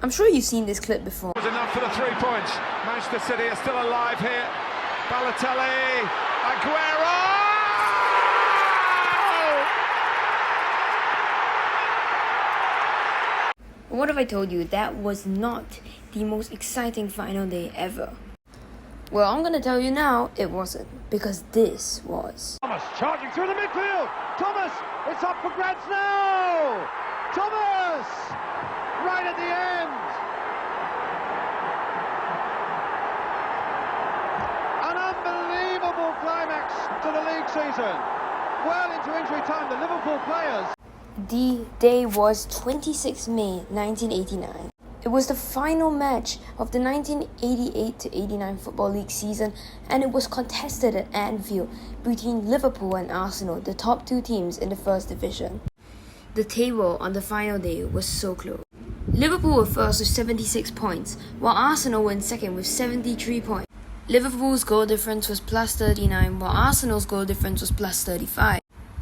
I'm sure you've seen this clip before. Was enough for the 3 points. Manchester City are still alive here. Balotelli, Aguero! What if I told you that was not the most exciting final day ever? Well, I'm gonna tell you now, it wasn't, because this was. Thomas charging through the midfield. Thomas, it's up for grabs now. Thomas, right at the end. An unbelievable climax to the league season. Well into injury time, the Liverpool players. The day was 26 May 1989. It was the final match of the 1988-89 Football League season, and it was contested at Anfield between Liverpool and Arsenal, the top two teams in the first division. The table on the final day was so close. Liverpool were first with 76 points, while Arsenal were in second with 73 points. Liverpool's goal difference was plus 39, while Arsenal's goal difference was plus 35.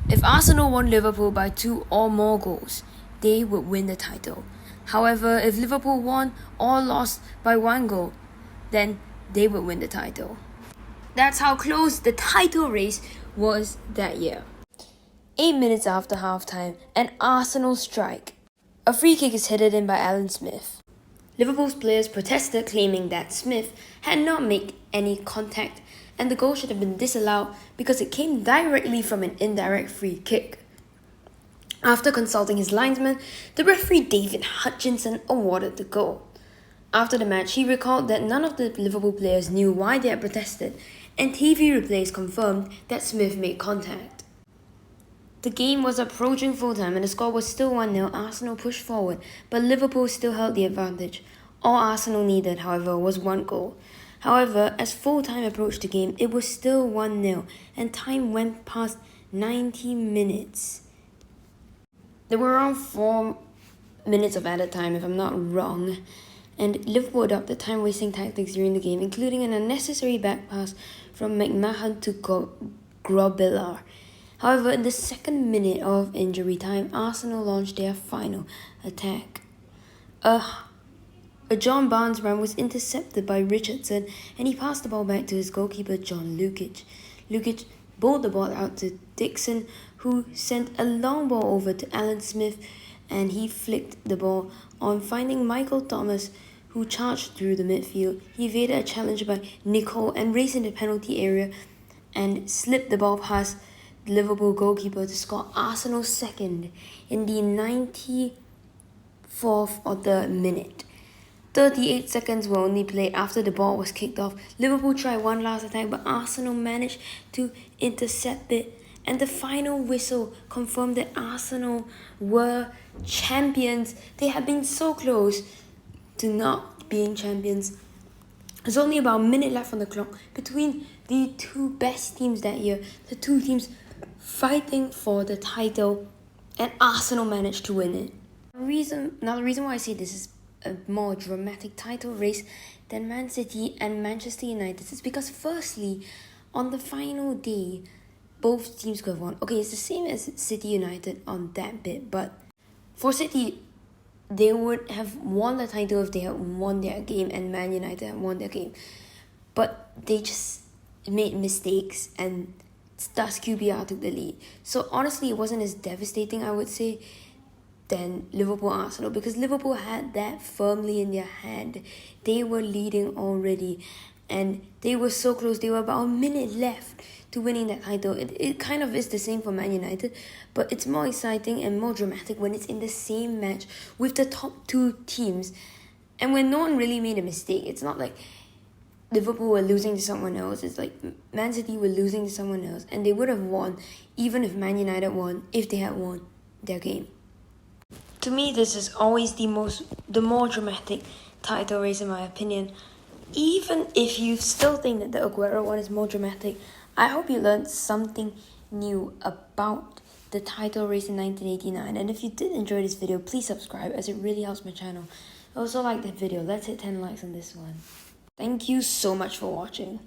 If Arsenal won Liverpool by 2 or more goals, they would win the title. However, if Liverpool won or lost by 1 goal, then they would win the title. That's how close the title race was that year. 8 minutes after halftime, an Arsenal strike. A free kick is headed in by Alan Smith. Liverpool's players protested, claiming that Smith had not made any contact and the goal should have been disallowed because it came directly from an indirect free kick. After consulting his linesman, the referee David Hutchinson awarded the goal. After the match, he recalled that none of the Liverpool players knew why they had protested, and TV replays confirmed that Smith made contact. The game was approaching full-time and the score was still 1-0. Arsenal pushed forward, but Liverpool still held the advantage. All Arsenal needed, however, was 1 goal. However, as full-time approached the game, it was still 1-0, and time went past 90 minutes. There were around 4 minutes of added time, if I'm not wrong, and Liverpool adopted time-wasting tactics during the game, including an unnecessary back pass from McMahon to Grobbelaar. However, in the 2nd minute of injury time, Arsenal launched their final attack. A John Barnes run was intercepted by Richardson, and he passed the ball back to his goalkeeper John Lukic. Lukic bowled the ball out to Dixon, who sent a long ball over to Alan Smith, and he flicked the ball on, finding Michael Thomas, who charged through the midfield. He evaded a challenge by Nicole and raced in the penalty area and slipped the ball past the Liverpool goalkeeper to score Arsenal's second in the 94th of the minute. 38 seconds were only played after the ball was kicked off. Liverpool tried one last attack, but Arsenal managed to intercept it, and the final whistle confirmed that Arsenal were champions. They had been so close to not being champions. There's only about a minute left on the clock between the two best teams that year, the two teams fighting for the title, and Arsenal managed to win it. The reason why I say this is a more dramatic title race than Man City and Manchester United is because, firstly, on the final day, both teams could have won. Okay, it's the same as City United on that bit, but for City, they would have won the title if they had won their game, and Man United had won their game. But they just made mistakes, and thus QPR took the lead. So honestly, it wasn't as devastating, I would say, than Liverpool-Arsenal, because Liverpool had that firmly in their hand. They were leading already, and they were so close. They were about a minute left to winning that title. It kind of is the same for Man United, but it's more exciting and more dramatic when it's in the same match with the top two teams, and when no one really made a mistake. It's not like Liverpool were losing to someone else. It's like Man City were losing to someone else, and they would have won even if Man United won, if they had won their game. To me, this is always the more dramatic title race, in my opinion. Even if you still think that the Aguero one is more dramatic, I hope you learned something new about the title race in 1989. And if you did enjoy this video, please subscribe, as it really helps my channel. Also, like that video. Let's hit 10 likes on this one. Thank you so much for watching.